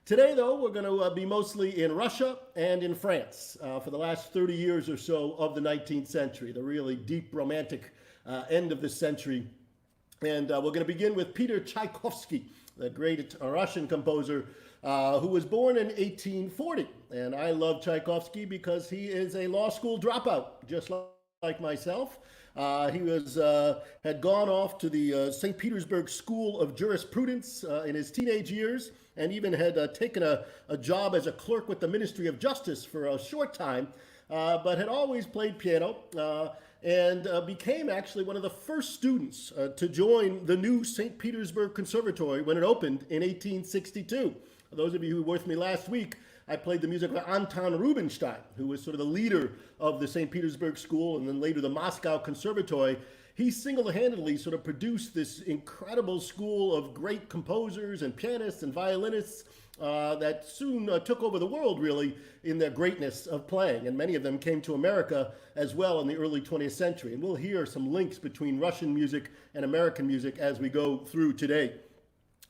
Today, though, we're going to be mostly in Russia and in France for the last 30 years or so of the 19th century, the really deep romantic end of the century. And we're going to begin with Peter Tchaikovsky, the great Russian composer who was born in 1840. And I love Tchaikovsky because he is a law school dropout, just like myself. He had gone off to the St. Petersburg School of Jurisprudence in his teenage years, and even had taken a job as a clerk with the Ministry of Justice for a short time, but had always played piano and became actually one of the first students to join the new St. Petersburg Conservatory when it opened in 1862. For those of you who were with me last week, I played the music of Anton Rubinstein, who was sort of the leader of the St. Petersburg School and then later the Moscow Conservatory. He single-handedly sort of produced this incredible school of great composers and pianists and violinists that soon took over the world, really, in their greatness of playing. And many of them came to America as well in the early 20th century. And we'll hear some links between Russian music and American music as we go through today.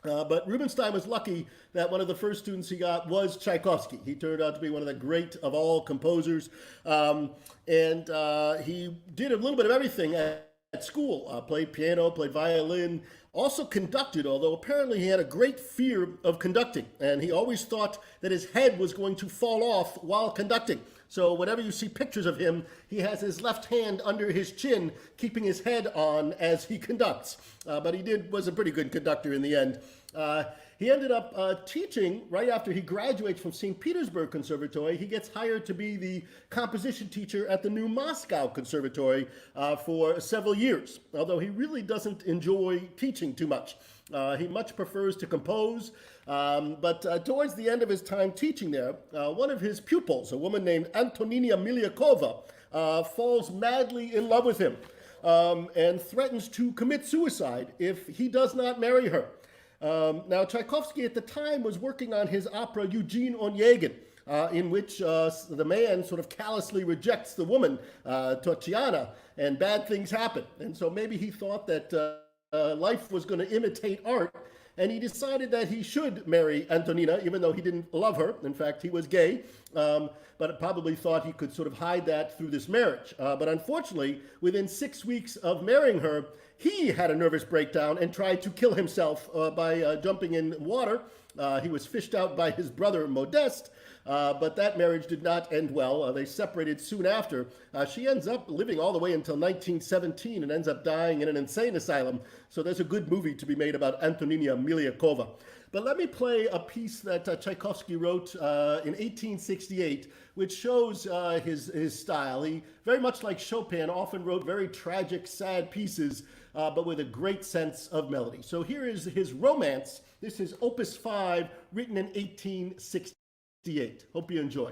But Rubinstein was lucky that one of the first students he got was Tchaikovsky. He turned out to be one of the great of all composers. And he did a little bit of everything at school, played piano, played violin, also conducted, although apparently he had a great fear of conducting. And he always thought that his head was going to fall off while conducting. So whenever you see pictures of him, he has his left hand under his chin, keeping his head on as he conducts. But he was a pretty good conductor in the end. He ended up teaching right after he graduates from St. Petersburg Conservatory. He gets hired to be the composition teacher at the new Moscow Conservatory for several years, although he really doesn't enjoy teaching too much. He much prefers to compose, but towards the end of his time teaching there, one of his pupils, a woman named Antonina Miliakova, falls madly in love with him and threatens to commit suicide if he does not marry her. Now, Tchaikovsky at the time was working on his opera Eugene Onegin, in which the man sort of callously rejects the woman, Tatiana, and bad things happen. And so maybe he thought that life was going to imitate art, and he decided that he should marry Antonina, even though he didn't love her. In fact, he was gay, but probably thought he could sort of hide that through this marriage. But unfortunately, within 6 weeks of marrying her, he had a nervous breakdown and tried to kill himself by jumping in water. He was fished out by his brother Modeste, but that marriage did not end well. They separated soon after. She ends up living all the way until 1917 and ends up dying in an insane asylum. So there's a good movie to be made about Antonina Miliakova. But let me play a piece that Tchaikovsky wrote in 1868, which shows his style. He, very much like Chopin, often wrote very tragic, sad pieces, but with a great sense of melody. So here is his Romance. This is Opus 5, written in 1868. Hope you enjoy.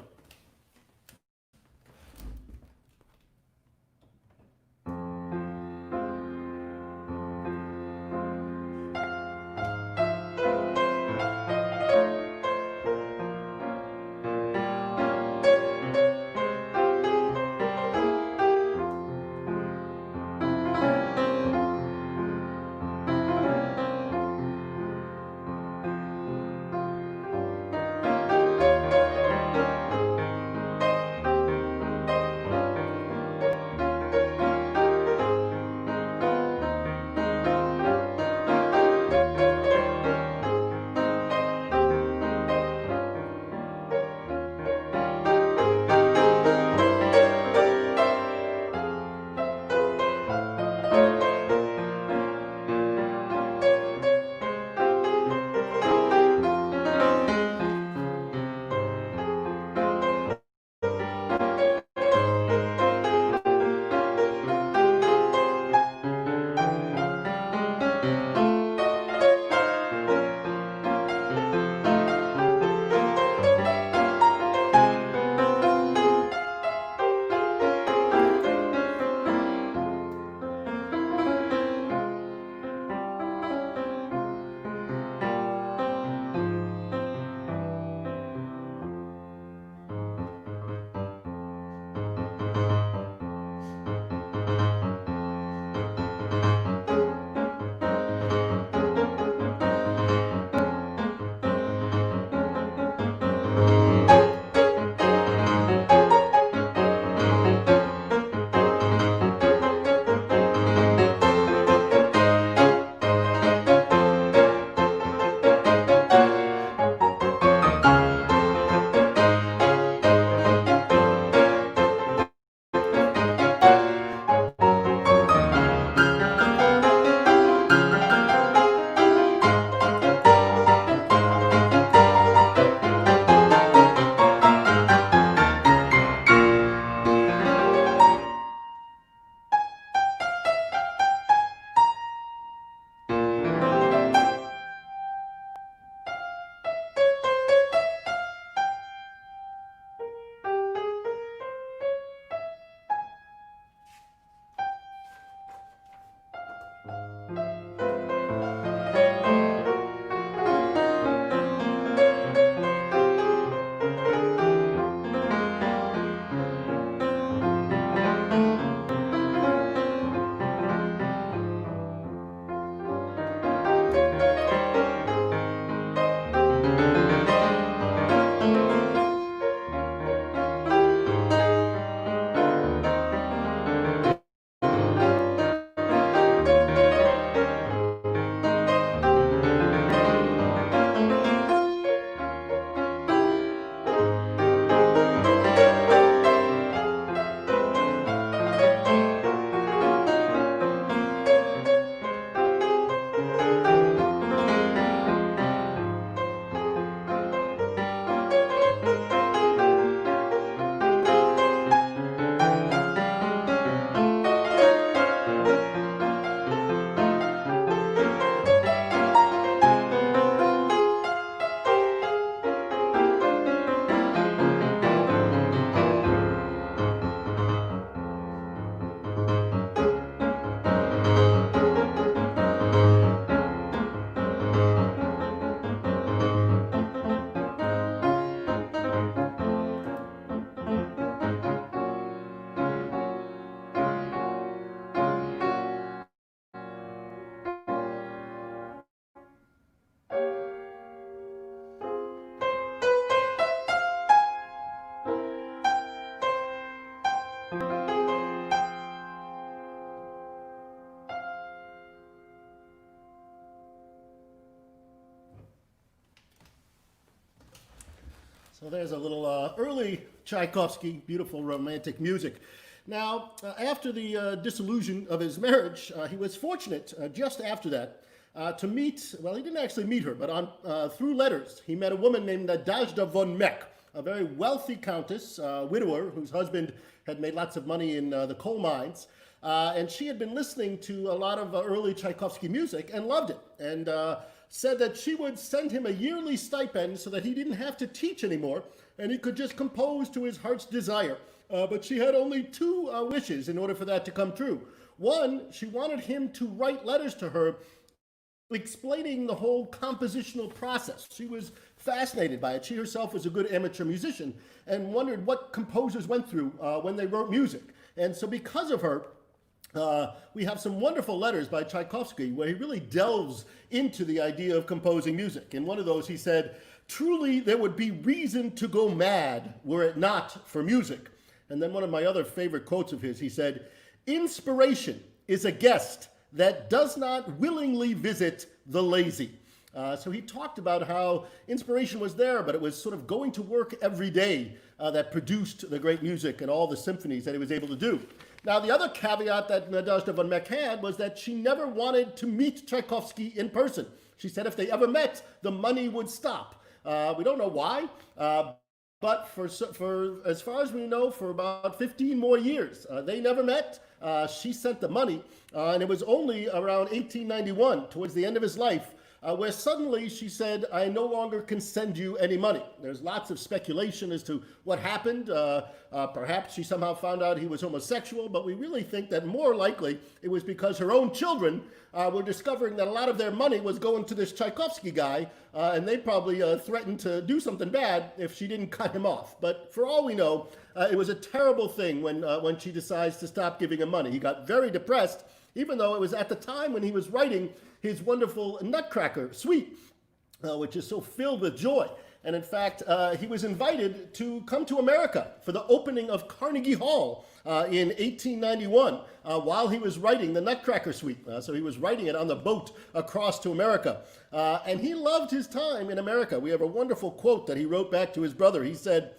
So there's a little early Tchaikovsky, beautiful romantic music. Now, after the dissolution of his marriage, he was fortunate just after that to meet, well, he didn't actually meet her, but through letters, he met a woman named Nadezhda von Meck, a very wealthy countess, widower, whose husband had made lots of money in the coal mines. And she had been listening to a lot of early Tchaikovsky music and loved it, and said that she would send him a yearly stipend so that he didn't have to teach anymore and he could just compose to his heart's desire. But she had only two wishes in order for that to come true. One, she wanted him to write letters to her explaining the whole compositional process. She was fascinated by it. She herself was a good amateur musician and wondered what composers went through when they wrote music. And so because of her, we have some wonderful letters by Tchaikovsky where he really delves into the idea of composing music. In one of those he said, "Truly there would be reason to go mad were it not for music." And then one of my other favorite quotes of his, he said, "Inspiration is a guest that does not willingly visit the lazy." So he talked about how inspiration was there, but it was sort of going to work every day that produced the great music and all the symphonies that he was able to do. Now, the other caveat that Nadezhda von Meck had was that she never wanted to meet Tchaikovsky in person. She said if they ever met, the money would stop. We don't know why, but for as far as we know, for about 15 more years, they never met. She sent the money, and it was only around 1891, towards the end of his life, where suddenly she said, "I no longer can send you any money." There's lots of speculation as to what happened. Perhaps she somehow found out he was homosexual, but we really think that more likely it was because her own children were discovering that a lot of their money was going to this Tchaikovsky guy, and they probably threatened to do something bad if she didn't cut him off. But for all we know, it was a terrible thing when she decides to stop giving him money. He got very depressed, even though it was at the time when he was writing his wonderful Nutcracker suite, which is so filled with joy. And in fact, he was invited to come to America for the opening of Carnegie Hall in 1891 while he was writing the Nutcracker suite. So he was writing it on the boat across to America. And he loved his time in America. We have a wonderful quote that he wrote back to his brother. He said,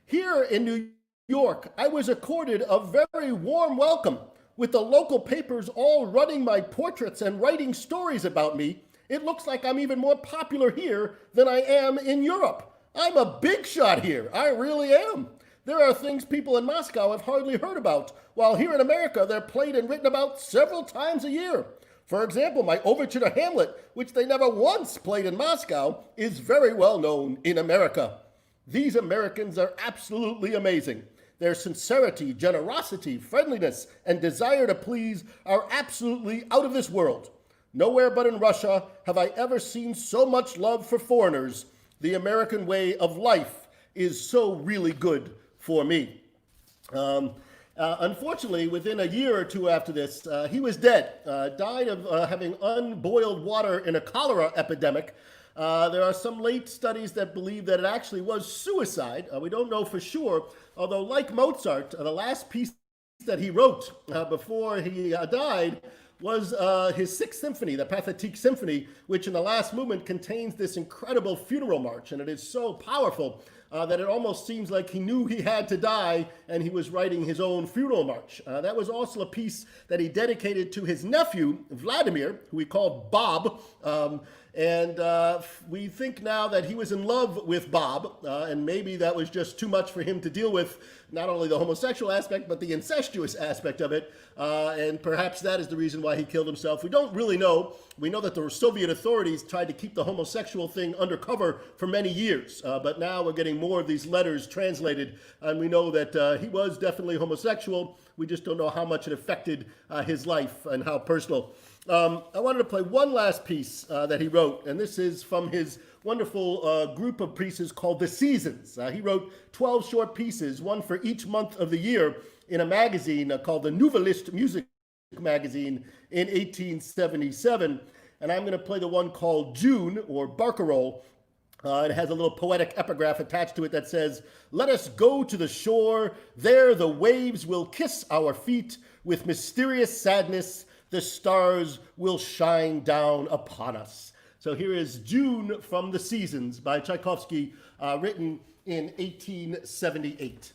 "Here in New York, I was accorded a very warm welcome, with the local papers all running my portraits and writing stories about me. It looks like I'm even more popular here than I am in Europe. I'm a big shot here. I really am. There are things people in Moscow have hardly heard about, while here in America they're played and written about several times a year. For example, my overture to Hamlet, which they never once played in Moscow, is very well known in America. These Americans are absolutely amazing. Their sincerity, generosity, friendliness, and desire to please are absolutely out of this world. Nowhere but in Russia have I ever seen so much love for foreigners. The American way of life is so really good for me." Unfortunately, within a year or two after this, he was dead, died of having unboiled water in a cholera epidemic. There are some late studies that believe that it actually was suicide. We don't know for sure, although like Mozart, the last piece that he wrote before he died was his Sixth Symphony, the Pathétique Symphony, which in the last movement contains this incredible funeral march, and it is so powerful that it almost seems like he knew he had to die and he was writing his own funeral march. That was also a piece that he dedicated to his nephew, Vladimir, who he called Bob. And we think now that he was in love with Bob, and maybe that was just too much for him to deal with, not only the homosexual aspect, but the incestuous aspect of it. And perhaps that is the reason why he killed himself. We don't really know. We know that the Soviet authorities tried to keep the homosexual thing undercover for many years. But now we're getting more of these letters translated, and we know that he was definitely homosexual. We just don't know how much it affected his life and how personal. I wanted to play one last piece that he wrote, and this is from his wonderful group of pieces called The Seasons. He wrote 12 short pieces, one for each month of the year, in a magazine called the Nouvelliste Music magazine in 1877. And I'm going to play the one called June, or Barcarolle. It has a little poetic epigraph attached to it that says, "Let us go to the shore, there the waves will kiss our feet, with mysterious sadness the stars will shine down upon us." So here is June from the Seasons by Tchaikovsky, written in 1878.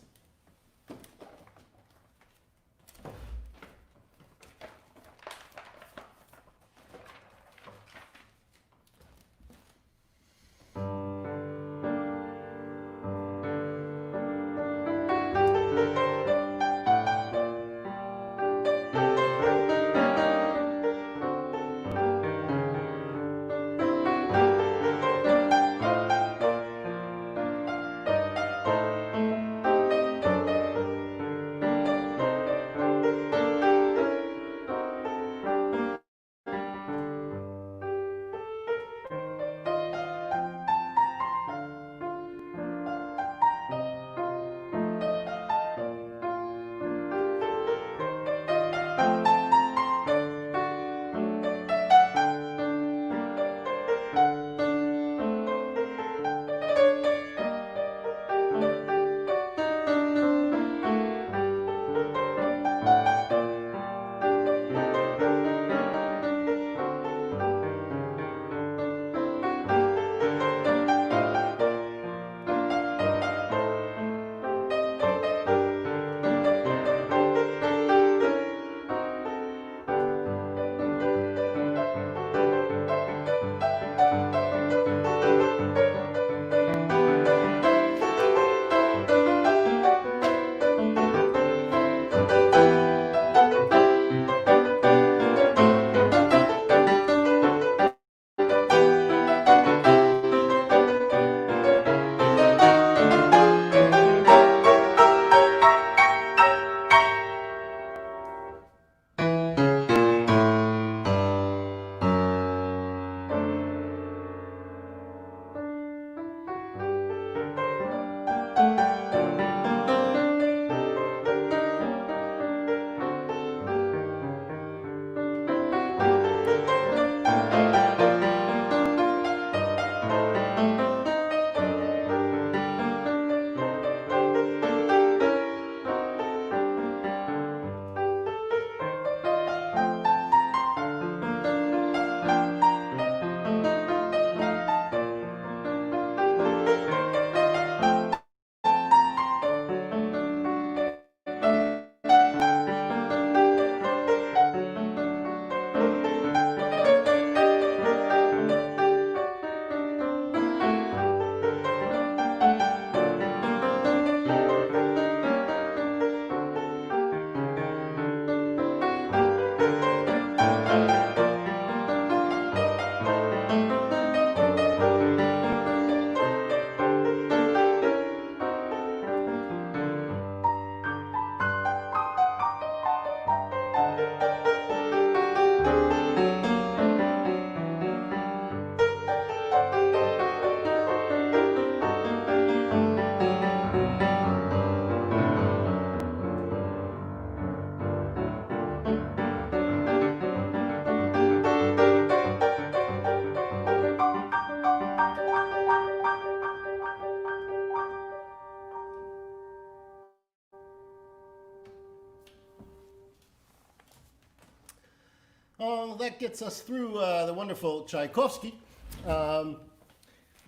That gets us through the wonderful Tchaikovsky. One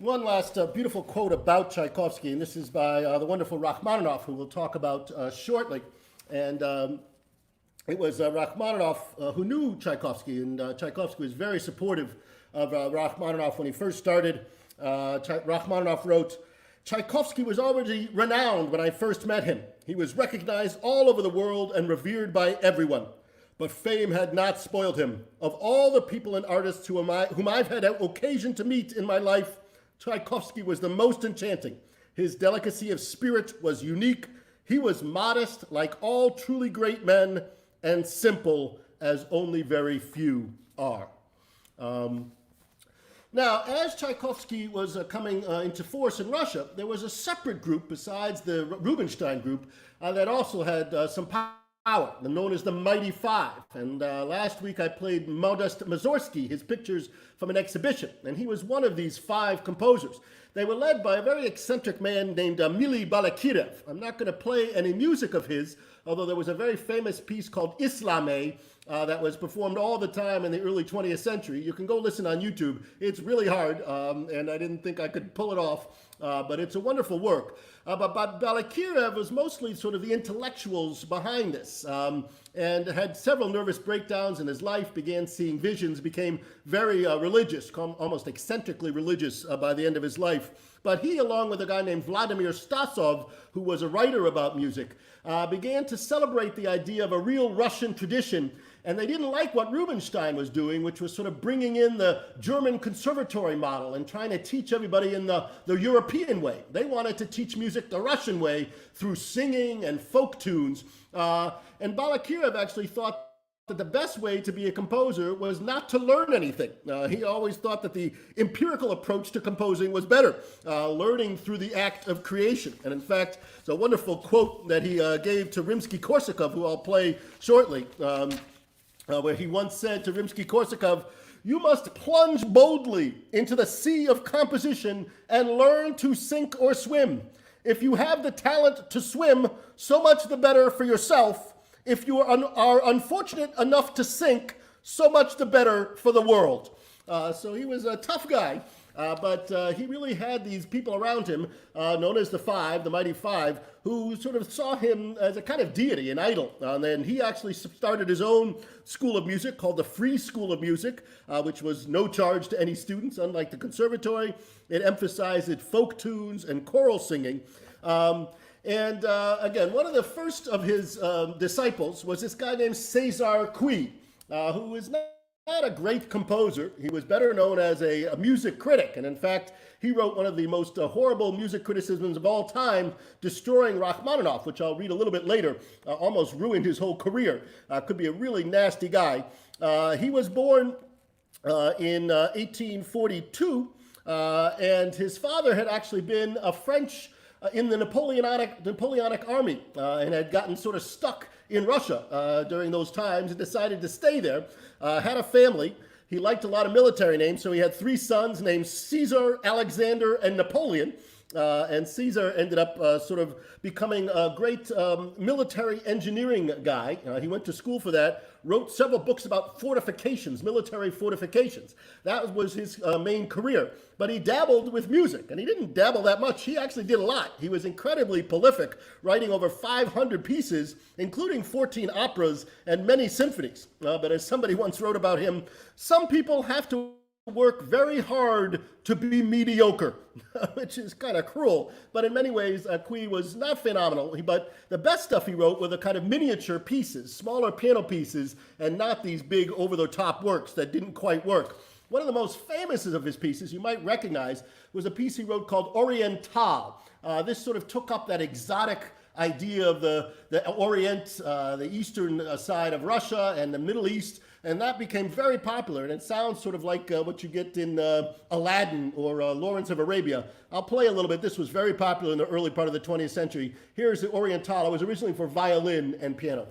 last beautiful quote about Tchaikovsky, and this is by the wonderful Rachmaninoff, who we'll talk about shortly. And it was Rachmaninoff who knew Tchaikovsky, and Tchaikovsky was very supportive of Rachmaninoff when he first started. Rachmaninoff wrote, "Tchaikovsky was already renowned when I first met him. He was recognized all over the world and revered by everyone. But fame had not spoiled him. Of all the people and artists whom I've had occasion to meet in my life, Tchaikovsky was the most enchanting. His delicacy of spirit was unique. He was modest, like all truly great men, and simple, as only very few are." Now, as Tchaikovsky was coming into force in Russia, there was a separate group besides the Rubinstein group that also had some known as the Mighty Five. And last week I played Modest Mussorgsky, his pictures from an exhibition. And he was one of these five composers. They were led by a very eccentric man named Mili Balakirev. I'm not going to play any music of his, although there was a very famous piece called Islame that was performed all the time in the early 20th century. You can go listen on YouTube. It's really hard, and I didn't think I could pull it off, but it's a wonderful work. But Balakirev was mostly sort of the intellectuals behind this, and had several nervous breakdowns in his life, began seeing visions, became very religious, almost eccentrically religious by the end of his life. But he, along with a guy named Vladimir Stasov, who was a writer about music, began to celebrate the idea of a real Russian tradition. And they didn't like what Rubinstein was doing, which was sort of bringing in the German conservatory model and trying to teach everybody in the European way. They wanted to teach music the Russian way through singing and folk tunes. And Balakirev actually thought that the best way to be a composer was not to learn anything. He always thought that the empirical approach to composing was better, learning through the act of creation. And in fact, it's a wonderful quote that he gave to Rimsky-Korsakov, who I'll play shortly, where he once said to Rimsky-Korsakov, "You must plunge boldly into the sea of composition and learn to sink or swim. If you have the talent to swim, so much the better for yourself. If you are unfortunate enough to sink, so much the better for the world." So he was a tough guy, but he really had these people around him, known as the Five, the Mighty Five, who sort of saw him as a kind of deity, an idol. And then he actually started his own school of music called the Free School of Music, which was no charge to any students, unlike the conservatory. It emphasized folk tunes and choral singing. Again, one of the first of his disciples was this guy named Cesar Cui, who was not a great composer. He was better known as a music critic. And in fact, he wrote one of the most horrible music criticisms of all time, destroying Rachmaninoff, which I'll read a little bit later, almost ruined his whole career. Could be a really nasty guy. He was born in 1842, and his father had actually been a French in the Napoleonic army, and had gotten sort of stuck in Russia during those times and decided to stay there. Had a family. He liked a lot of military names, so he had three sons named Caesar, Alexander, and Napoleon. And Caesar ended up sort of becoming a great military engineering guy. He went to school for that, wrote several books about fortifications, military fortifications. That was his main career. But he dabbled with music, and he didn't dabble that much. He actually did a lot. He was incredibly prolific, writing over 500 pieces, including 14 operas and many symphonies. But as somebody once wrote about him, some people have to work very hard to be mediocre, which is kind of cruel. But in many ways, Cui was not phenomenal. But the best stuff he wrote were the kind of miniature pieces, smaller piano pieces, and not these big over-the-top works that didn't quite work. One of the most famous of his pieces you might recognize was a piece he wrote called Orientale. This sort of took up that exotic idea of the Orient, the eastern side of Russia and the Middle East, and that became very popular, and it sounds sort of like what you get in Aladdin or Lawrence of Arabia. I'll play a little bit. This was very popular in the early part of the 20th century. Here's the Orientale. It was originally for violin and piano.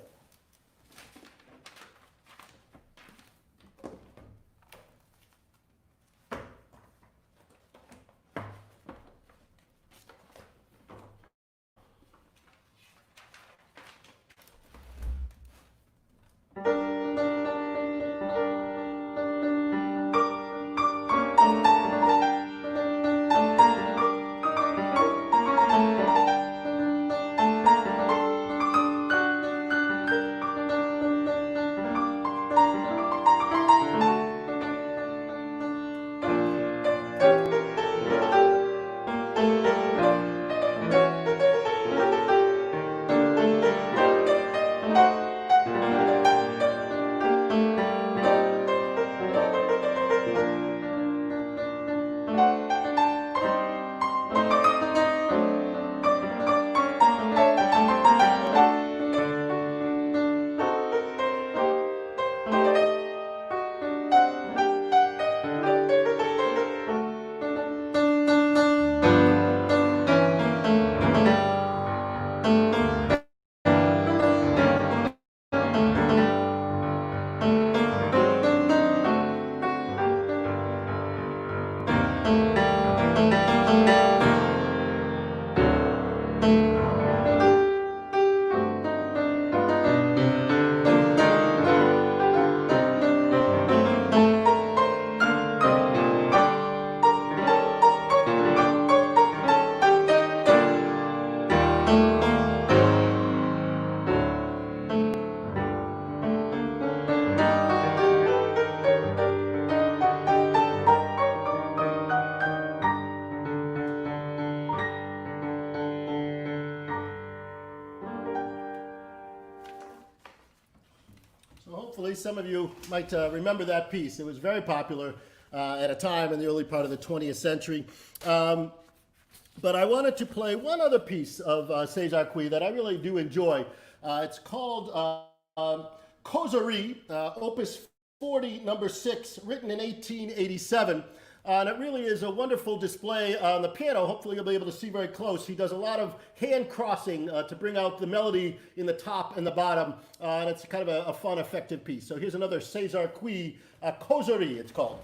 hopefully some of you might remember that piece. It was very popular at a time in the early part of the 20th century. But I wanted to play one other piece of Cesar Cui that I really do enjoy. It's called Causerie, Opus 40, number 6, written in 1887. And it really is a wonderful display on the piano. Hopefully you'll be able to see very close. He does a lot of hand crossing to bring out the melody in the top and the bottom. And it's kind of a fun, effective piece. So here's another Cesar Cui, Causerie it's called.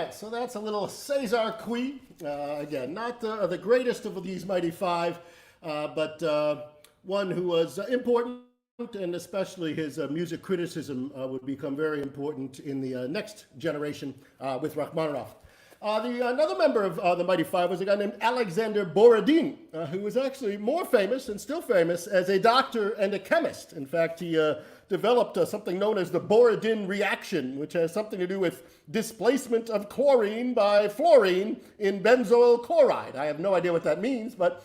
right, so that's a little Cesar Cui. Again, not the greatest of these mighty five, but one who was important, and especially his music criticism would become very important in the next generation with Rachmaninoff. Another member of the Mighty Five was a guy named Alexander Borodin, who was actually more famous and still famous as a doctor and a chemist. In fact, he developed something known as the Borodin reaction, which has something to do with displacement of chlorine by fluorine in benzoyl chloride. I have no idea what that means, but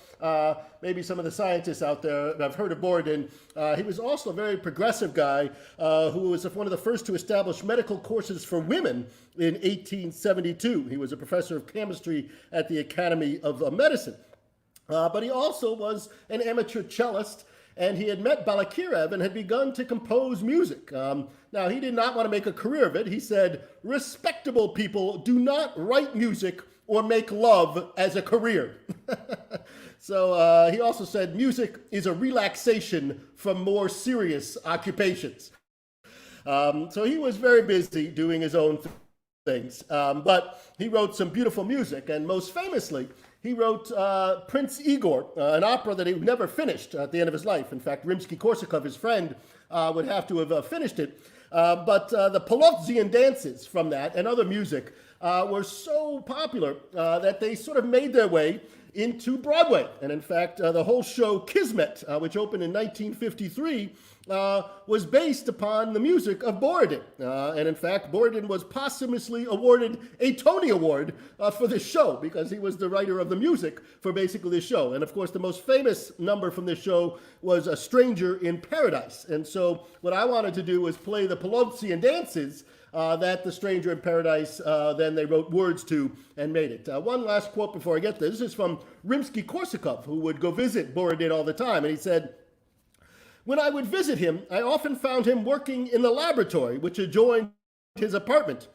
maybe some of the scientists out there have heard of Borodin. He was also a very progressive guy who was one of the first to establish medical courses for women in 1872. He was a professor of chemistry at the Academy of Medicine. But he also was an amateur cellist, and he had met Balakirev and had begun to compose music. Now, he did not want to make a career of it. He said, respectable people do not write music or make love as a career. So he also said, music is a relaxation from more serious occupations. So he was very busy doing his own things. But he wrote some beautiful music, and most famously, he wrote Prince Igor, an opera that he never finished at the end of his life. In fact, Rimsky-Korsakov, his friend, would have to have finished it. But the Polotsvian dances from that and other music were so popular that they sort of made their way into Broadway. And in fact, the whole show Kismet, which opened in 1953, was based upon the music of Borodin. And in fact, Borodin was posthumously awarded a Tony Award for this show because he was the writer of the music for basically this show. And of course, the most famous number from this show was A Stranger in Paradise. And so what I wanted to do was play the Polotsian dances that The Stranger in Paradise, then they wrote words to and made it. One last quote before I get this. This is from Rimsky-Korsakov, who would go visit Borodin all the time. And he said, when I would visit him, I often found him working in the laboratory, which adjoined his apartment.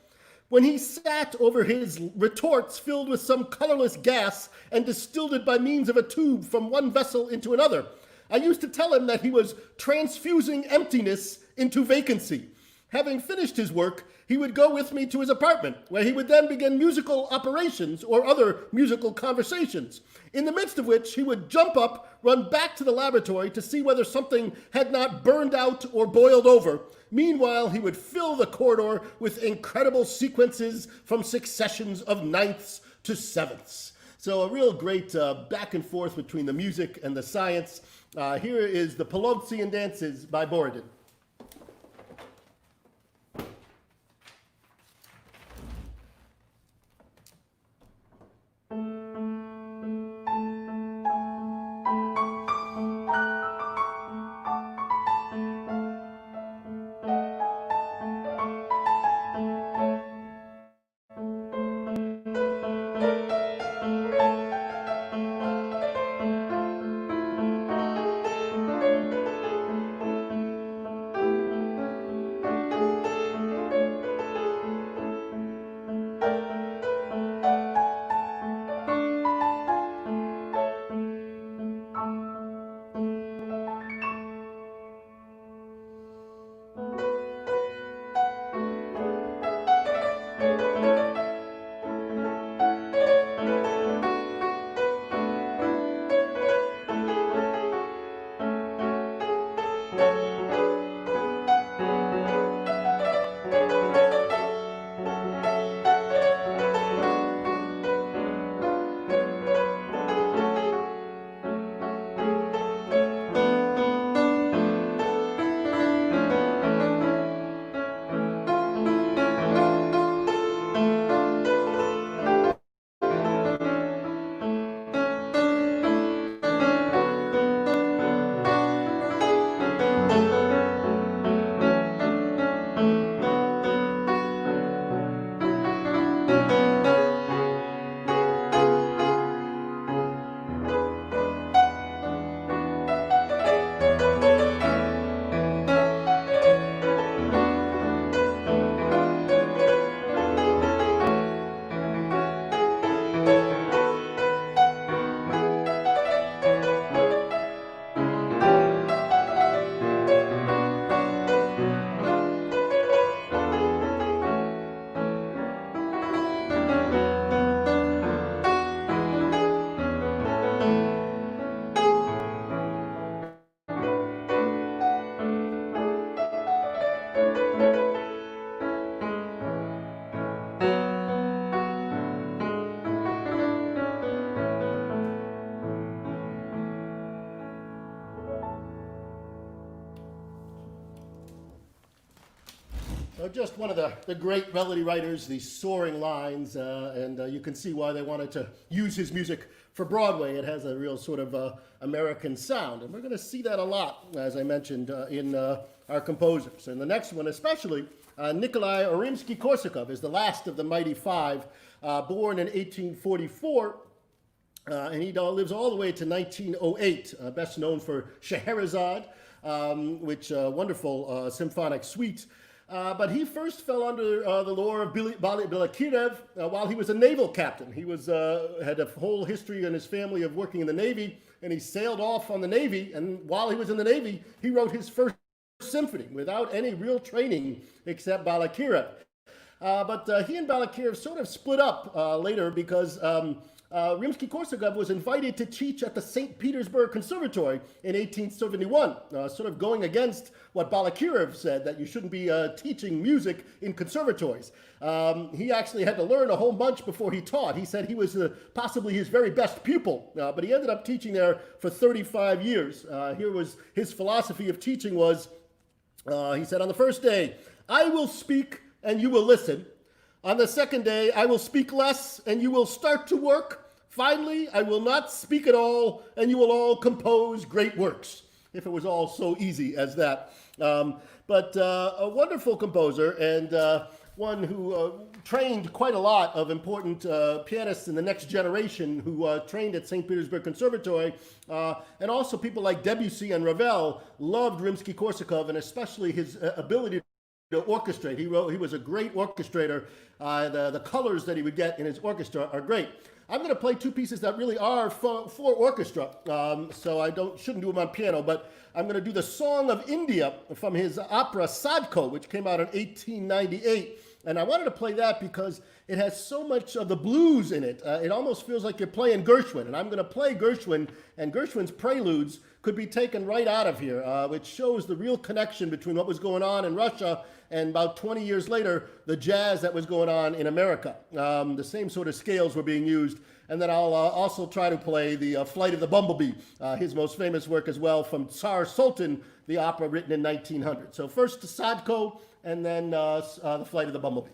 When he sat over his retorts filled with some colorless gas and distilled it by means of a tube from one vessel into another, I used to tell him that he was transfusing emptiness into vacancy. Having finished his work, he would go with me to his apartment, where he would then begin musical operations or other musical conversations, in the midst of which he would jump up, run back to the laboratory to see whether something had not burned out or boiled over. Meanwhile, he would fill the corridor with incredible sequences from successions of ninths to sevenths. So a real great back and forth between the music and the science. Here is the Polotsian dances by Borodin. Just one of the great melody writers, these soaring lines, and you can see why they wanted to use his music for Broadway. It has a real sort of American sound, and we're going to see that a lot, as I mentioned, in our composers. And the next one especially, Nikolai Rimsky-Korsakov is the last of the Mighty Five, born in 1844, and he lives all the way to 1908, best known for Scheherazade, which wonderful symphonic suite. But he first fell under the law of Balakirev while he was a naval captain. He was had a whole history in his family of working in the Navy, and he sailed off on the Navy. And while he was in the Navy, he wrote his first symphony without any real training except Balakirev. But he and Balakirev sort of split up later because Rimsky-Korsakov was invited to teach at the St. Petersburg Conservatory in 1871, sort of going against what Balakirev said, that you shouldn't be teaching music in conservatories. He actually had to learn a whole bunch before he taught. He said he was possibly his very best pupil, but he ended up teaching there for 35 years. Here was his philosophy of teaching was, he said, on the first day, I will speak and you will listen. On the second day, I will speak less, and you will start to work. Finally, I will not speak at all, and you will all compose great works. If it was all so easy as that. But a wonderful composer, and one who trained quite a lot of important pianists in the next generation who trained at St. Petersburg Conservatory. And also people like Debussy and Ravel loved Rimsky-Korsakov, and especially his ability to orchestrate. He was a great orchestrator. The colors that he would get in his orchestra are great. I'm going to play two pieces that really are for orchestra, so I shouldn't do them on piano, but I'm going to do the Song of India from his opera Sadko, which came out in 1898. And I wanted to play that because it has so much of the blues in it. It almost feels like you're playing Gershwin. And I'm going to play Gershwin, and Gershwin's Preludes could be taken right out of here, which shows the real connection between what was going on in Russia and about 20 years later, the jazz that was going on in America. The same sort of scales were being used. And then I'll also try to play the Flight of the Bumblebee, his most famous work as well, from Tsar Sultan, the opera written in 1900. So first Sadko, and then the Flight of the Bumblebee.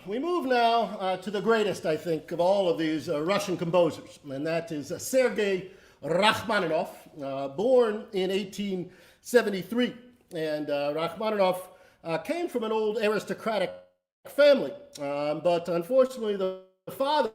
we move now to the greatest, I think, of all of these Russian composers, and that is Sergei Rachmaninoff, born in 1873. And Rachmaninoff came from an old aristocratic family, but unfortunately the father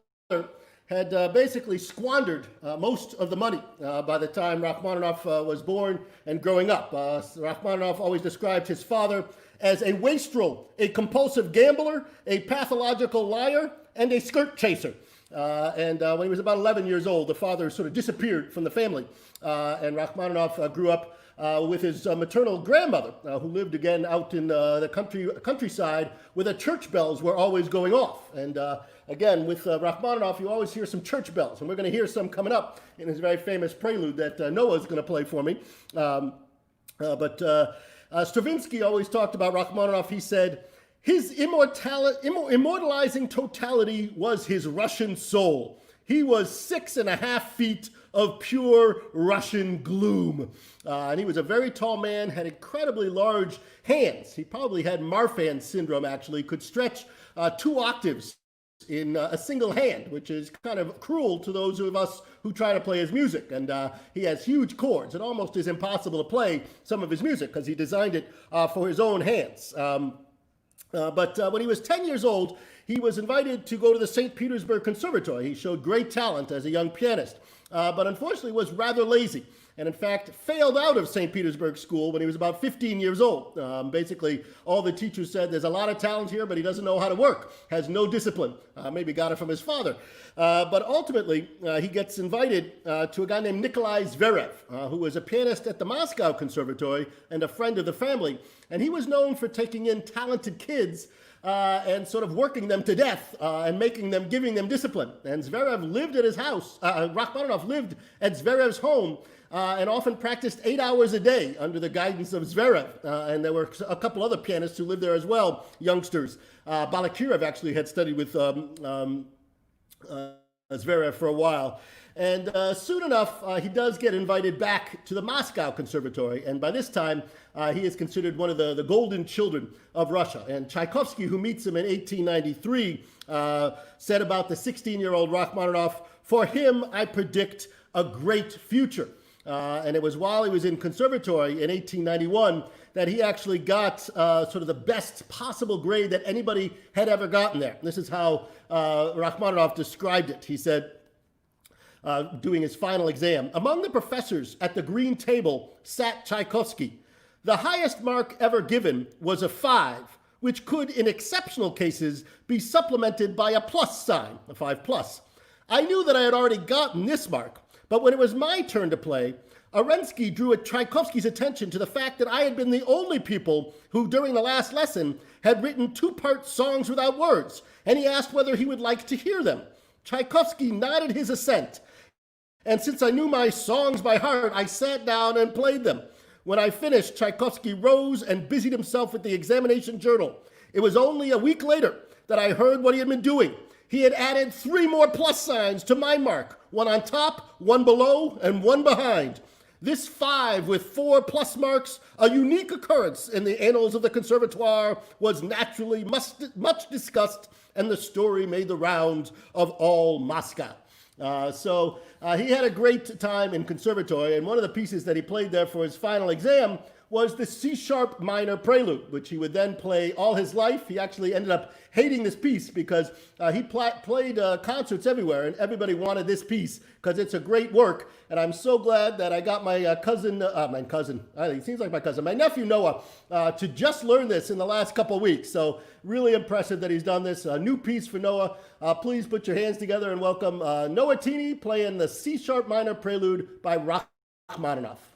had basically squandered most of the money by the time Rachmaninoff was born and growing up. Rachmaninoff always described his father as a wastrel, a compulsive gambler, a pathological liar, and a skirt chaser. And when he was about 11 years old, the father sort of disappeared from the family. And Rachmaninoff grew up with his maternal grandmother, who lived again out in the countryside where the church bells were always going off. And again, with Rachmaninoff, you always hear some church bells. And we're going to hear some coming up in his very famous prelude that Noah's going to play for me. Stravinsky always talked about Rachmaninoff. He said, his immortalizing totality was his Russian soul. He was 6.5 feet of pure Russian gloom. And he was a very tall man, had incredibly large hands. He probably had Marfan syndrome, actually, could stretch 2 octaves in a single hand, which is kind of cruel to those of us who try to play his music. And he has huge chords. It almost is impossible to play some of his music because he designed it for his own hands. But when he was 10 years old, he was invited to go to the St. Petersburg Conservatory. He showed great talent as a young pianist, but unfortunately was rather lazy, and in fact failed out of St. Petersburg school when he was about 15 years old. Basically, all the teachers said, there's a lot of talent here, but he doesn't know how to work, has no discipline. Maybe got it from his father. But ultimately, he gets invited to a guy named Nikolai Zverev, who was a pianist at the Moscow Conservatory and a friend of the family. And he was known for taking in talented kids and sort of working them to death and giving them discipline. And Zverev lived at his house. Rachmaninoff lived at Zverev's home and often practiced 8 hours a day under the guidance of Zverev. And there were a couple other pianists who lived there as well, youngsters. Balakirev actually had studied with Zverev for a while. And soon enough, he does get invited back to the Moscow Conservatory. And by this time, he is considered one of the golden children of Russia. And Tchaikovsky, who meets him in 1893, said about the 16-year-old Rachmaninoff, for him, I predict a great future. And it was while he was in conservatory in 1891 that he actually got sort of the best possible grade that anybody had ever gotten there. This is how Rachmaninoff described it. He said, doing his final exam, among the professors at the green table sat Tchaikovsky. The highest mark ever given was a 5, which could, in exceptional cases, be supplemented by a plus sign, a 5+. I knew that I had already gotten this mark, but when it was my turn to play, Arensky drew Tchaikovsky's attention to the fact that I had been the only people who, during the last lesson, had written 2-part songs without words, and he asked whether he would like to hear them. Tchaikovsky nodded his assent, and since I knew my songs by heart, I sat down and played them. When I finished, Tchaikovsky rose and busied himself with the examination journal. It was only a week later that I heard what he had been doing. He had added 3 more plus signs to my mark, 1 on top, 1 below, and 1 behind. This 5 with 4 plus marks, a unique occurrence in the annals of the Conservatoire, was naturally much discussed, and the story made the rounds of all Moscow. So he had a great time in conservatory, and one of the pieces that he played there for his final exam was the C-sharp minor prelude, which he would then play all his life. He actually ended up hating this piece because he played concerts everywhere, and everybody wanted this piece because it's a great work. And I'm so glad that I got my my nephew Noah, to just learn this in the last couple of weeks. So really impressive that he's done this. A new piece for Noah. Please put your hands together and welcome Noah Tini playing the C-sharp minor prelude by Rachmaninoff.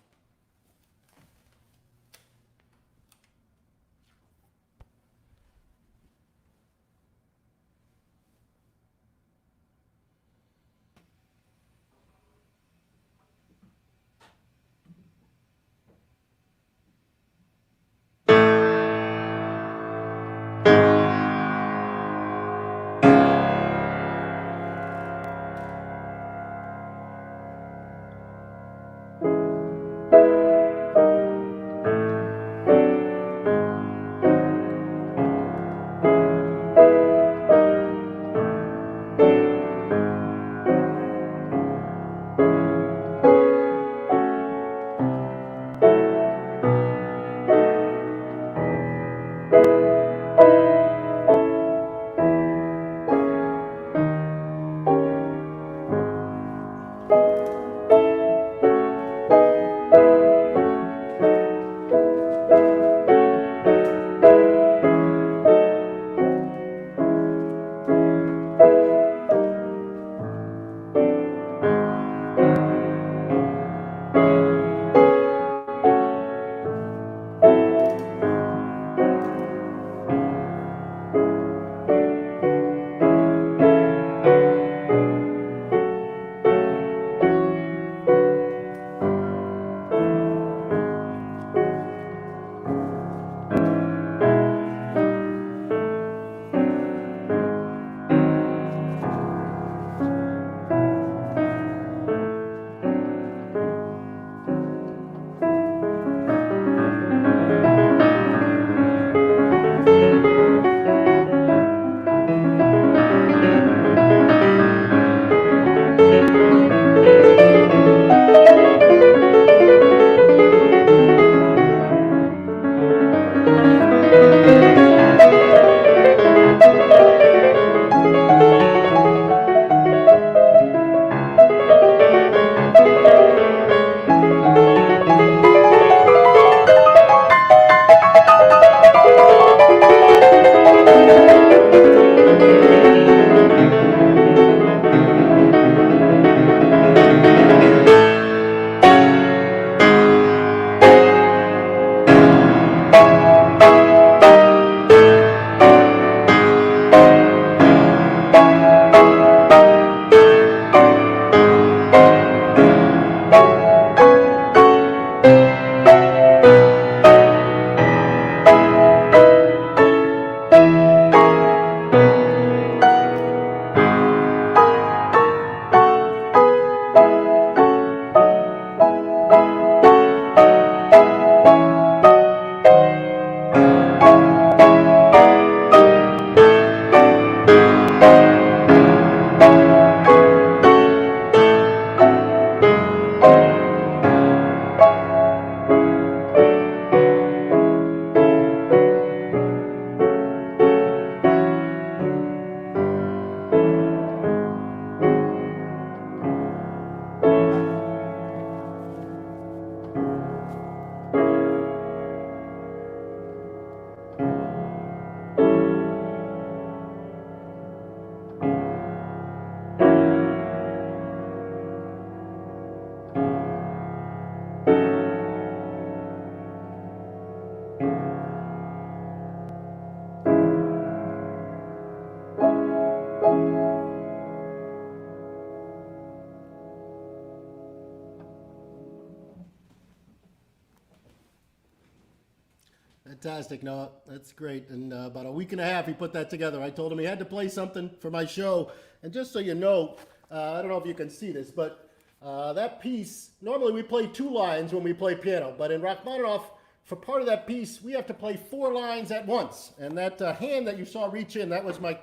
Fantastic, Noah. That's great. And about a week and a half, he put that together. I told him he had to play something for my show. And just so you know, I don't know if you can see this, but that piece, normally we play 2 lines when we play piano. But in Rachmaninoff, for part of that piece, we have to play 4 lines at once. And that hand that you saw reach in, that was my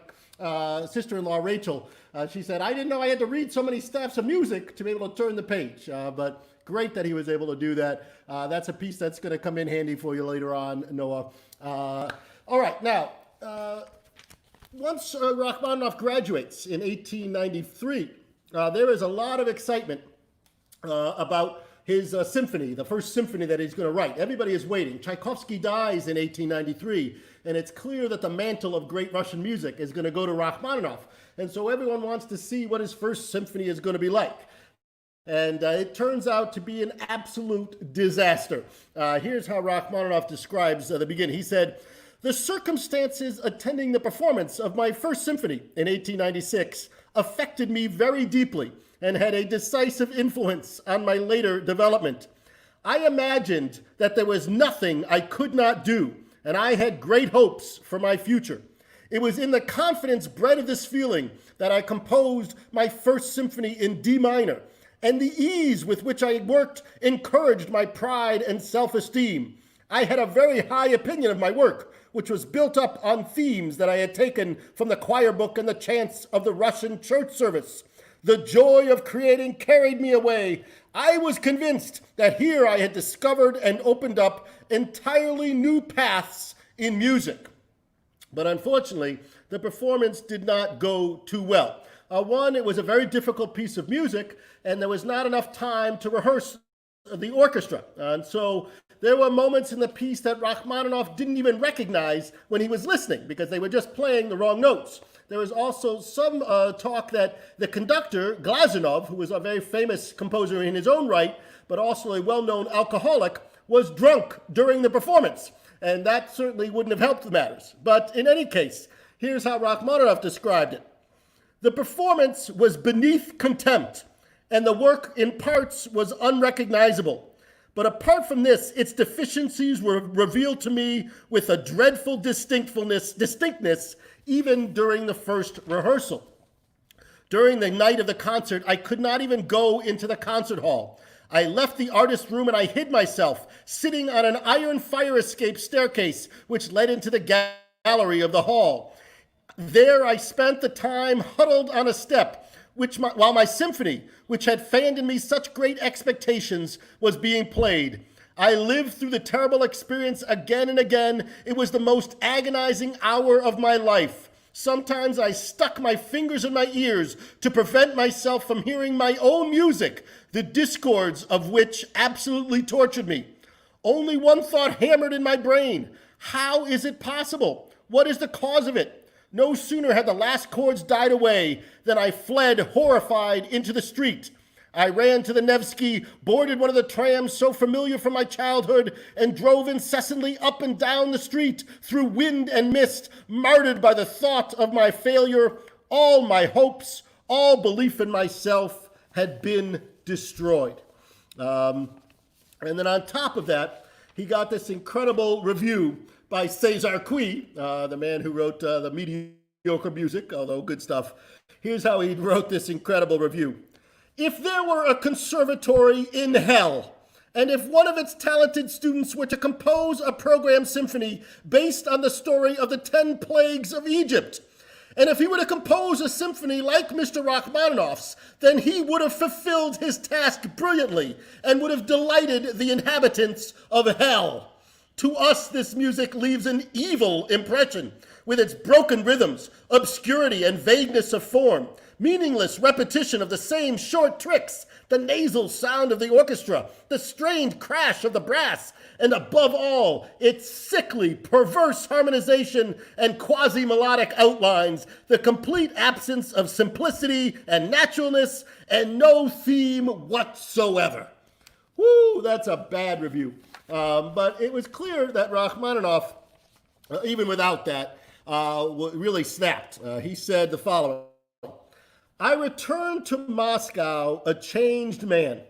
sister-in-law, Rachel. She said, I didn't know I had to read so many staffs of music to be able to turn the page. But great that he was able to do that. That's a piece that's going to come in handy for you later on, Noah. All right, now, once Rachmaninoff graduates in 1893, there is a lot of excitement about his symphony, the first symphony that he's going to write. Everybody is waiting. Tchaikovsky dies in 1893, and it's clear that the mantle of great Russian music is going to go to Rachmaninoff. And so everyone wants to see what his first symphony is going to be like. And it turns out to be an absolute disaster. Here's how Rachmaninoff describes the beginning. He said, the circumstances attending the performance of my first symphony in 1896 affected me very deeply and had a decisive influence on my later development. I imagined that there was nothing I could not do, and I had great hopes for my future. It was in the confidence bred of this feeling that I composed my first symphony in D minor, and the ease with which I worked encouraged my pride and self-esteem. I had a very high opinion of my work, which was built up on themes that I had taken from the choir book and the chants of the Russian church service. The joy of creating carried me away. I was convinced that here I had discovered and opened up entirely new paths in music. But unfortunately, the performance did not go too well. One, it was a very difficult piece of music, and there was not enough time to rehearse the orchestra. And so there were moments in the piece that Rachmaninoff didn't even recognize when he was listening because they were just playing the wrong notes. There was also some talk that the conductor, Glazunov, who was a very famous composer in his own right, but also a well-known alcoholic, was drunk during the performance. And that certainly wouldn't have helped the matters. But in any case, here's how Rachmaninoff described it. The performance was beneath contempt, and the work in parts was unrecognizable. But apart from this, its deficiencies were revealed to me with a dreadful distinctness, even during the first rehearsal. During the night of the concert, I could not even go into the concert hall. I left the artist's room and I hid myself, sitting on an iron fire escape staircase, which led into the gallery of the hall. There I spent the time huddled on a step, while my symphony, which had fanned in me such great expectations, was being played. I lived through the terrible experience again and again. It was the most agonizing hour of my life. Sometimes I stuck my fingers in my ears to prevent myself from hearing my own music, the discords of which absolutely tortured me. Only one thought hammered in my brain. How is it possible? What is the cause of it? No sooner had the last chords died away than I fled horrified into the street. I ran to the Nevsky, boarded one of the trams so familiar from my childhood, and drove incessantly up and down the street through wind and mist, martyred by the thought of my failure. All my hopes, all belief in myself had been destroyed. And then on top of that, he got this incredible review by Cesar Cui, the man who wrote the mediocre music, although good stuff. Here's how he wrote this incredible review. If there were a conservatory in hell, And if one of its talented students were to compose a program symphony based on the story of the 10 plagues of Egypt, and if he were to compose a symphony like Mr. Rachmaninoff's, then he would have fulfilled his task brilliantly and would have delighted the inhabitants of hell. To us, this music leaves an evil impression, with its broken rhythms, obscurity and vagueness of form, meaningless repetition of the same short tricks, the nasal sound of the orchestra, the strained crash of the brass, and above all, its sickly, perverse harmonization and quasi-melodic outlines, the complete absence of simplicity and naturalness, and no theme whatsoever. Woo, that's a bad review. But it was clear that Rachmaninoff, even without that, really snapped. He said the following: I returned to Moscow a changed man.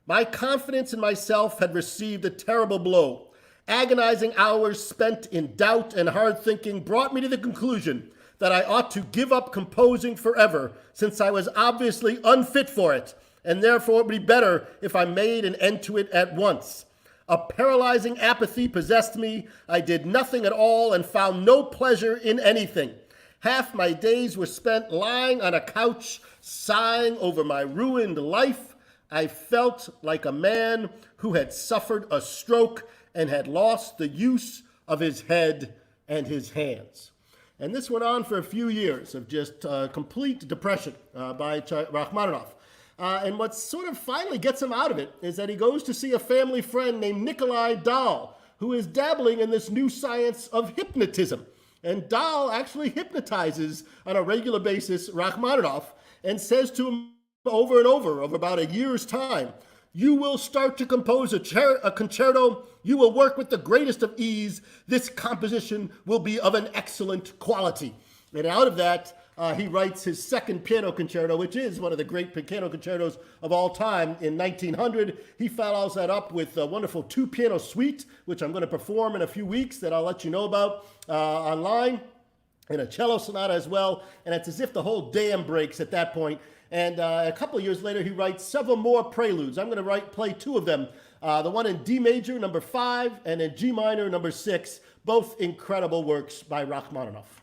My confidence in myself had received a terrible blow. Agonizing hours spent in doubt and hard thinking brought me to the conclusion that I ought to give up composing forever, since I was obviously unfit for it, and therefore it would be better if I made an end to it at once. A paralyzing apathy possessed me. I did nothing at all and found no pleasure in anything. Half my days were spent lying on a couch, sighing over my ruined life. I felt like a man who had suffered a stroke and had lost the use of his head and his hands. And this went on for a few years of just complete depression by Rachmaninoff. And what sort of finally gets him out of it is that he goes to see a family friend named Nikolai Dahl, who is dabbling in this new science of hypnotism. And Dahl actually hypnotizes on a regular basis Rachmaninoff and says to him over and over about a year's time, you will start to compose a concerto. You will work with the greatest of ease. This composition will be of an excellent quality. And out of that, he writes his second piano concerto, which is one of the great piano concertos of all time, in 1900. He follows that up with a wonderful two-piano suite, which I'm going to perform in a few weeks that I'll let you know about online, and a cello sonata as well. And it's as if the whole dam breaks at that point. And a couple of years later, he writes several more preludes. I'm going to play two of them. The one in D major, number 5, and in G minor, number 6. Both incredible works by Rachmaninoff.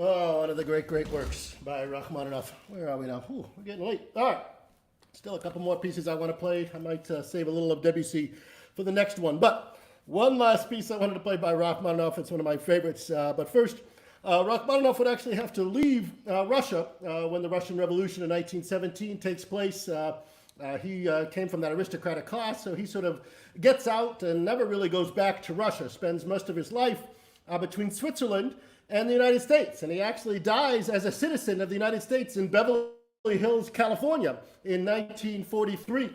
Oh, one of the great, great works by Rachmaninoff. Where are we now? Ooh, we're getting late. All right. Still a couple more pieces I want to play. I might save a little of Debussy for the next one. But one last piece I wanted to play by Rachmaninoff. It's one of my favorites. But first, Rachmaninoff would actually have to leave Russia when the Russian Revolution in 1917 takes place. He came from that aristocratic class, so he sort of gets out and never really goes back to Russia. Spends most of his life between Switzerland and the United States. And he actually dies as a citizen of the United States in Beverly Hills, California in 1943.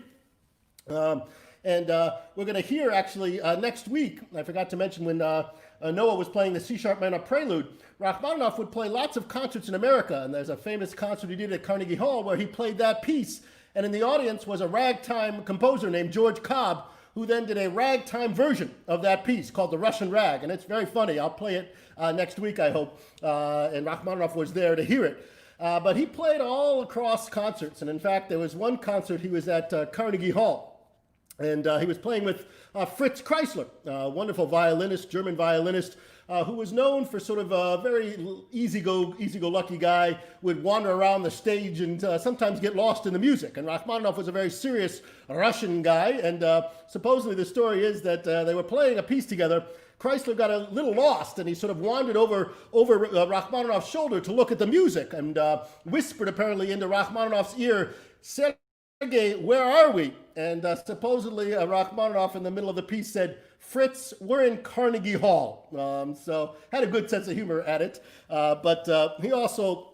We're going to hear actually next week, I forgot to mention when Noah was playing the C-sharp minor Prelude, Rachmaninoff would play lots of concerts in America. And there's a famous concert he did at Carnegie Hall where he played that piece. And in the audience was a ragtime composer named George Cobb, who then did a ragtime version of that piece called the Russian Rag. And it's very funny. I'll play it next week, I hope. And Rachmaninoff was there to hear it. But he played all across concerts. And in fact, there was one concert he was at Carnegie Hall. And he was playing with Fritz Kreisler, a wonderful violinist, German violinist, who was known for sort of a very easy-go-lucky guy, would wander around the stage and sometimes get lost in the music. And Rachmaninoff was a very serious Russian guy. And supposedly the story is that they were playing a piece together. Kreisler got a little lost, and he sort of wandered over Rachmaninoff's shoulder to look at the music and whispered apparently into Rachmaninoff's ear, "Sergei, where are we?" And supposedly Rachmaninoff in the middle of the piece said, "Fritz, we're in Carnegie Hall." So had a good sense of humor at it. But he also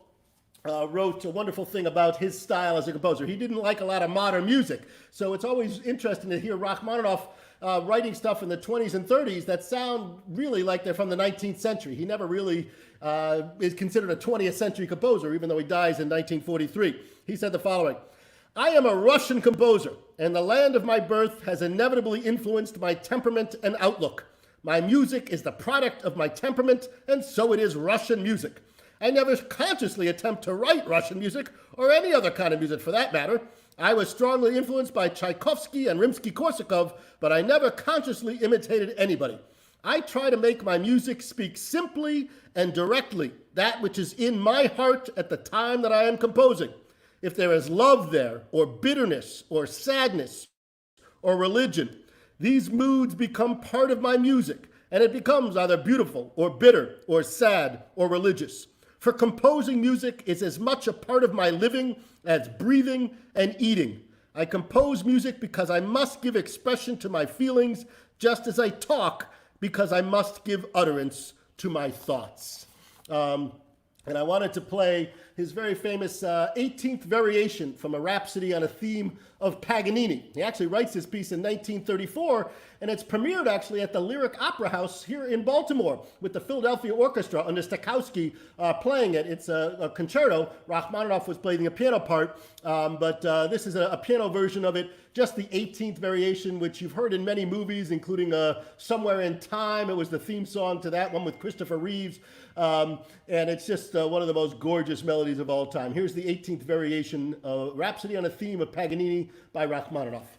wrote a wonderful thing about his style as a composer. He didn't like a lot of modern music. So it's always interesting to hear Rachmaninoff writing stuff in the 20s and 30s that sound really like they're from the 19th century. He never really is considered a 20th century composer, even though he dies in 1943. He said the following: "I am a Russian composer, and the land of my birth has inevitably influenced my temperament and outlook. My music is the product of my temperament, and so it is Russian music. I never consciously attempt to write Russian music, or any other kind of music for that matter. I was strongly influenced by Tchaikovsky and Rimsky-Korsakov, but I never consciously imitated anybody. I try to make my music speak simply and directly that which is in my heart at the time that I am composing. If there is love there, or bitterness, or sadness, or religion, these moods become part of my music, and it becomes either beautiful, or bitter, or sad, or religious. For composing music is as much a part of my living as breathing and eating. I compose music because I must give expression to my feelings, just as I talk because I must give utterance to my thoughts." And I wanted to play his very famous 18th variation from a Rhapsody on a theme of Paganini. He actually writes this piece in 1934, and it's premiered actually at the Lyric Opera House here in Baltimore with the Philadelphia Orchestra under Tchaikovsky playing it. It's a concerto. Rachmaninoff was playing a piano part, but this is a piano version of it, just the 18th variation, which you've heard in many movies, including Somewhere in Time. It was the theme song to that one with Christopher Reeves. And it's just one of the most gorgeous melodies of all time. Here's the 18th variation, Rhapsody on a Theme of Paganini by Rachmaninoff.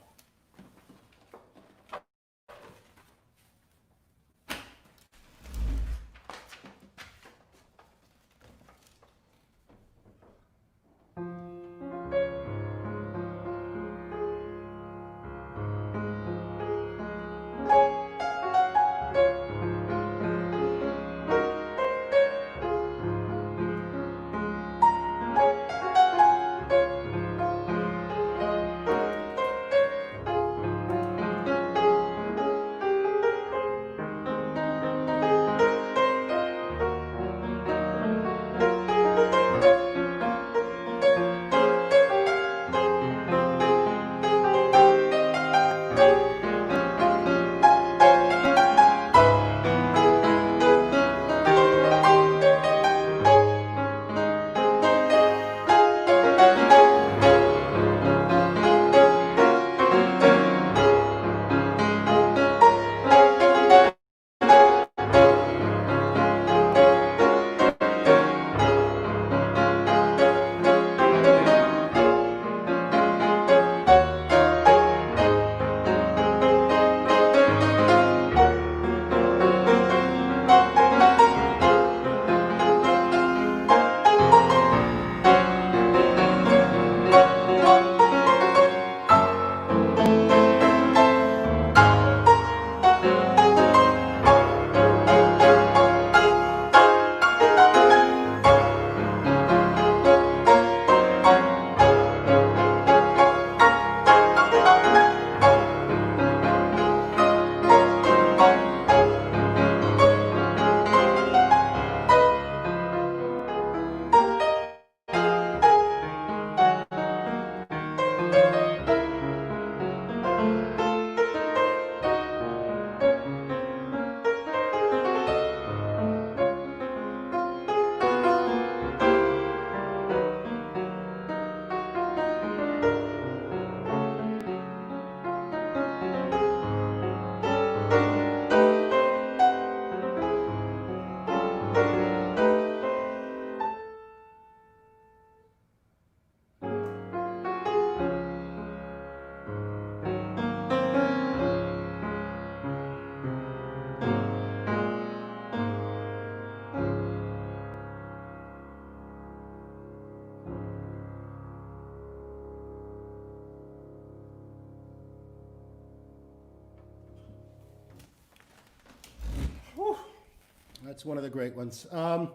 That's one of the great ones. All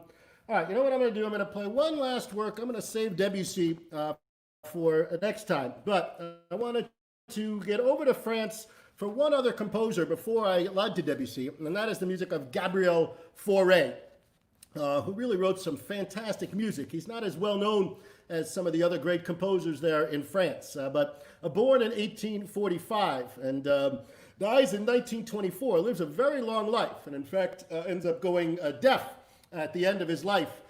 right, you know what I'm going to do? I'm going to play one last work. I'm going to save Debussy for next time. But I wanted to get over to France for one other composer before I led to Debussy, and that is the music of Gabriel Faure, who really wrote some fantastic music. He's not as well known as some of the other great composers there in France, but born in 1845 and dies in 1924, lives a very long life, and in fact ends up going deaf at the end of his life.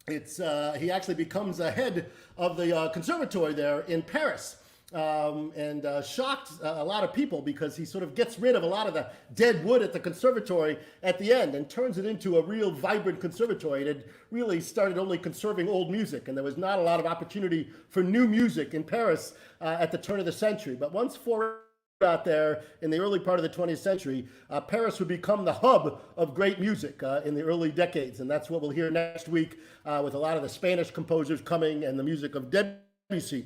He actually becomes a head of the conservatory there in Paris, and shocked a lot of people because he sort of gets rid of a lot of the dead wood at the conservatory at the end and turns it into a real vibrant conservatory. It had really started only conserving old music, and there was not a lot of opportunity for new music in Paris at the turn of the century. But once Faure got there in the early part of the 20th century, Paris would become the hub of great music in the early decades, and that's what we'll hear next week with a lot of the Spanish composers coming and the music of Debussy.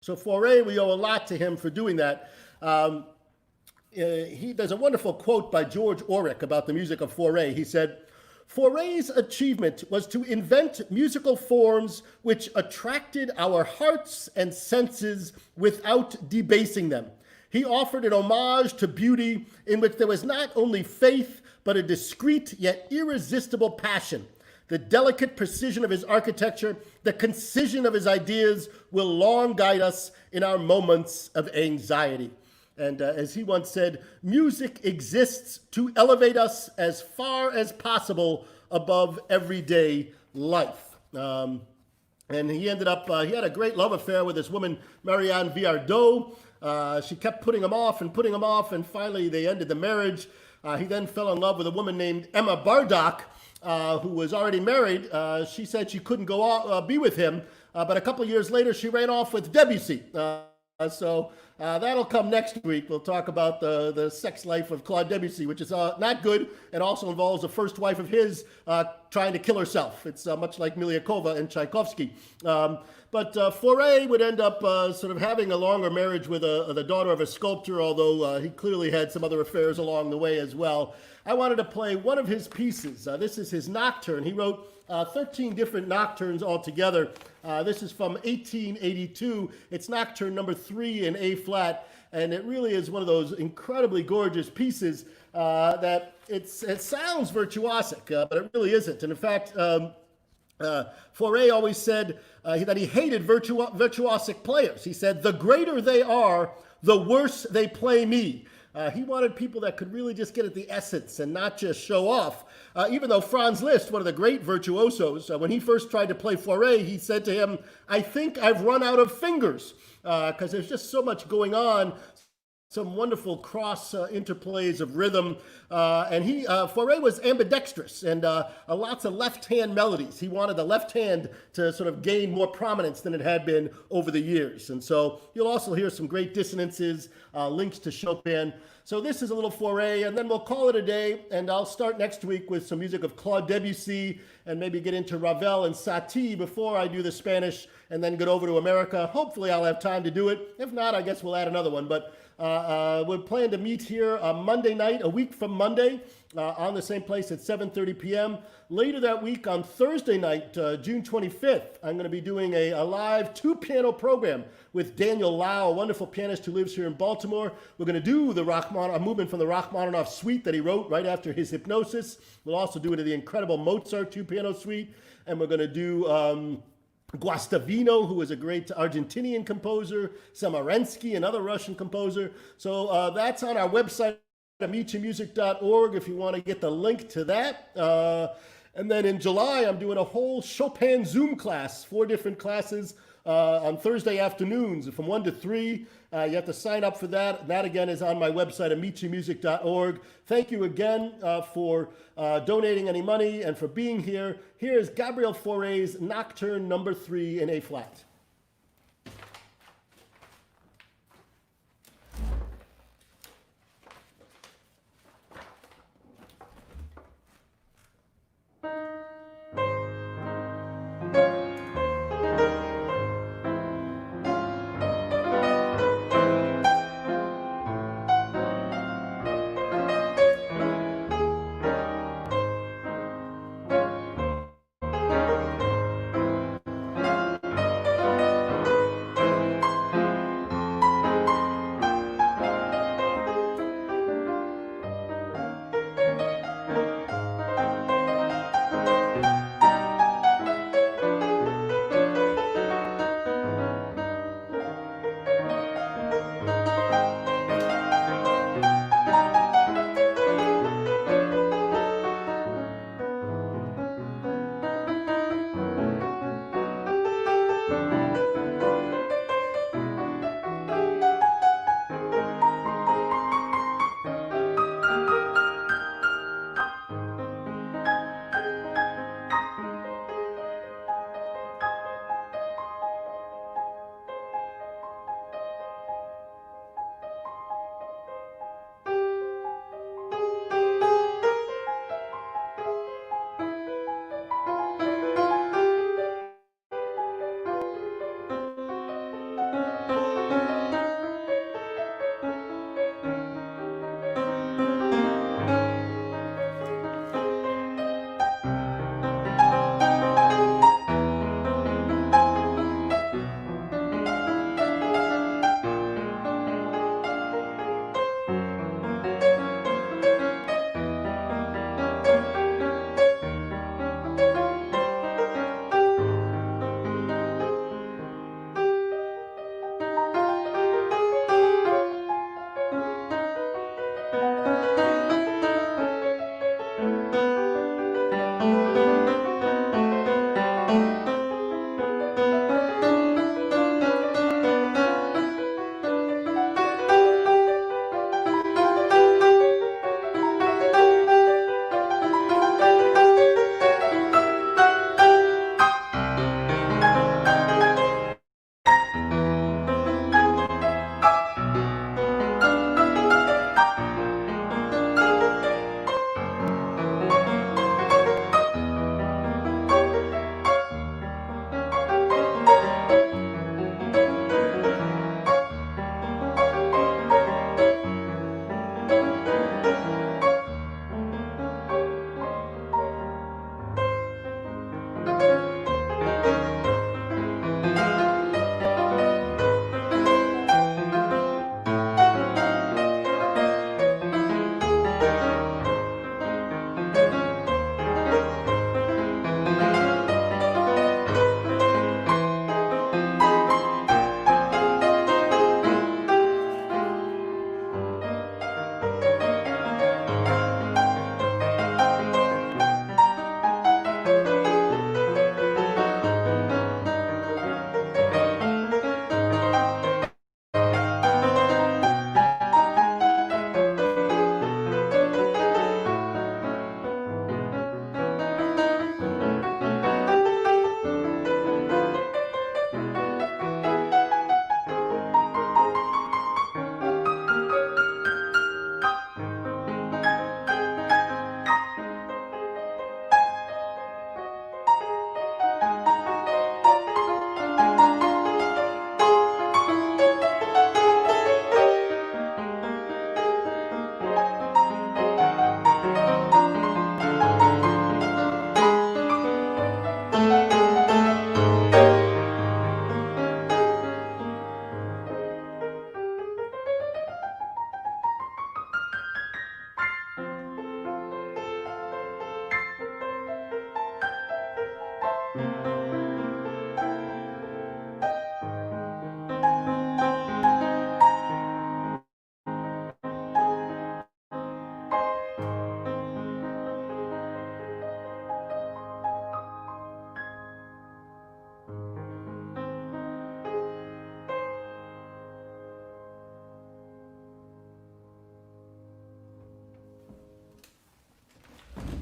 So Faure, we owe a lot to him for doing that. There's a wonderful quote by George Auric about the music of Faure. He said, "Faure's achievement was to invent musical forms which attracted our hearts and senses without debasing them. He offered an homage to beauty in which there was not only faith, but a discreet yet irresistible passion. The delicate precision of his architecture, the concision of his ideas will long guide us in our moments of anxiety." And as he once said, music exists to elevate us as far as possible above everyday life. And he ended up, he had a great love affair with this woman, Marianne Viardot. She kept putting him off, and finally they ended the marriage. He then fell in love with a woman named Emma Bardock, who was already married. She said she couldn't go be with him, but a couple of years later she ran off with Debussy. So that'll come next week. We'll talk about the sex life of Claude Debussy, which is not good, and also involves the first wife of his trying to kill herself. It's much like Miliakova and Tchaikovsky. But Faure would end up sort of having a longer marriage with the daughter of a sculptor, although he clearly had some other affairs along the way as well. I wanted to play one of his pieces. This is his Nocturne. He wrote 13 different nocturnes altogether. This is from 1882. It's Nocturne number 3 in A flat, and it really is one of those incredibly gorgeous pieces that it sounds virtuosic, but it really isn't. And in fact, Faure always said that he hated virtuosic players. He said, "The greater they are, the worse they play me." He wanted people that could really just get at the essence and not just show off. Even though Franz Liszt, one of the great virtuosos, when he first tried to play Faure, he said to him, "I think I've run out of fingers," because there's just so much going on. Some wonderful cross interplays of rhythm. And Faure was ambidextrous and lots of left-hand melodies. He wanted the left hand to sort of gain more prominence than it had been over the years. And so you'll also hear some great dissonances, links to Chopin. So this is a little Faure, and then we'll call it a day, and I'll start next week with some music of Claude Debussy and maybe get into Ravel and Satie before I do the Spanish and then get over to America. Hopefully I'll have time to do it. If not, I guess we'll add another one. But we're planning to meet here on Monday night, a week from Monday, on the same place at 7:30 p.m. Later that week, on Thursday night, June 25th, I'm going to be doing a live 2-piano program with Daniel Lau, a wonderful pianist who lives here in Baltimore. We're going to do a movement from the Rachmaninoff suite that he wrote right after his hypnosis. We'll also do it in the incredible Mozart 2-piano suite, and we're going to do Guastavino, who is a great Argentinian composer, Samorensky, another Russian composer. So that's on our website, AmiciMusic.org, if you want to get the link to that. And then in July, I'm doing a whole Chopin Zoom class, 4 different classes on Thursday afternoons from 1 to 3. You have to sign up for that. That, again, is on my website, AmiciMusic.org. Thank you again for donating any money and for being here. Here is Gabriel Faure's Nocturne number 3 in A flat.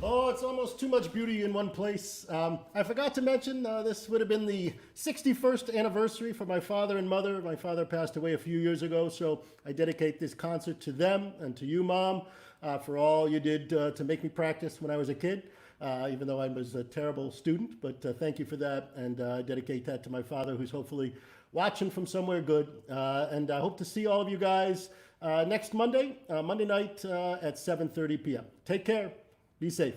Oh, it's almost too much beauty in one place. I forgot to mention this would have been the 61st anniversary for my father and mother. My father passed away a few years ago, so I dedicate this concert to them and to you, Mom, for all you did to make me practice when I was a kid, even though I was a terrible student. But thank you for that, and I dedicate that to my father, who's hopefully watching from somewhere good. And I hope to see all of you guys next Monday, Monday night at 7:30 p.m. Take care. Be safe.